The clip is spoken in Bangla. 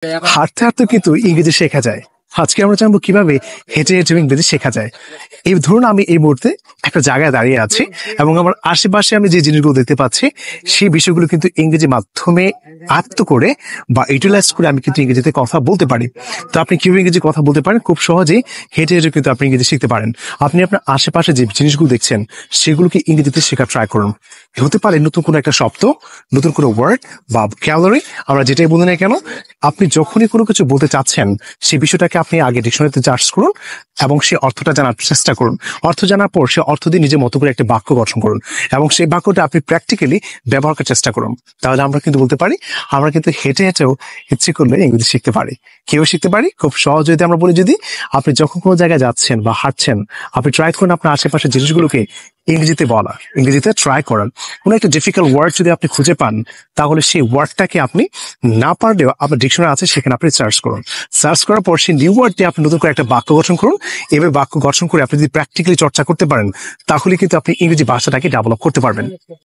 হাঁটতে হাঁটতে কিন্তু ইংরেজি শেখা যায়। আজকে আমরা জানবো কিভাবে হেঁটে হেঁটে ইংরেজি শেখা যায়। এই ধরুন আমি এই মুহূর্তে একটা জায়গায় দাঁড়িয়ে আছি এবং আমার আশেপাশে আমি যে জিনিসগুলো দেখতে পাচ্ছি সেই বিষয়গুলো কিন্তু ইংরেজি মাধ্যমে আয়ত্ত করে বা ইউটিলাইজ করে আমি কিন্তু ইংরেজিতে কথা বলতে পারি। তো আপনি কিভাবে ইংরেজি কথা বলতে পারেন? খুব সহজেই হেঁটে হেঁটে কিন্তু আপনি ইংরেজি শিখতে পারেন। আপনি আপনার আশেপাশে যে জিনিসগুলো দেখছেন সেগুলোকে ইংরেজিতে শেখার ট্রাই করুন। হতে পারে নতুন কোনো একটা শব্দ, নতুন কোনো ওয়ার্ড বা ক্যালোরি, আমরা যেটাই বলি না কেন, আপনি যখনই কোনো কিছু বলতে চাচ্ছেন সেই বিষয়টাকে আপনি আগে ডিকশনারিতে সার্চ করুন এবং সেই অর্থটা জানার চেষ্টা করুন। অর্থ জানার পর সে অর্থ দিয়ে নিজের মতো করে একটা বাক্য গঠন করুন এবং সেই বাক্যটা আপনি প্র্যাকটিক্যালি ব্যবহার করার চেষ্টা করুন। তাহলে আমরা কিন্তু বলতে পারি আমরা কিন্তু হেঁটে হেঁটেও ইচ্ছে করলে ইংরেজি শিখতে পারি। কেউ শিখতে পারি খুব সহজ। যদি আমরা বলি, যদি আপনি যখন কোনো জায়গায় যাচ্ছেন বা হাঁটছেন, আপনি ট্রাই করুন আপনার আশেপাশের জিনিসগুলোকে ইংরেজিতে বলার, ইংরেজিতে ট্রাই করার। কোনো একটা ডিফিকাল্ট ওয়ার্ড যদি আপনি খুঁজে পান, তাহলে সেই ওয়ার্ডটাকে আপনি না পারলেও আপনার ডিকশনারি আছে সেখানে আপনি সার্চ করুন। সার্চ করার পর সেই নিউ ওয়ার্ড দিয়ে আপনি নতুন করে একটা বাক্য গঠন করুন। এভাবে বাক্য গঠন করে আপনি যদি প্র্যাকটিক্যালি চর্চা করতে পারেন, তাহলে কিন্তু আপনি ইংরেজি ভাষাটাকে ডেভেলপ করতে পারবেন।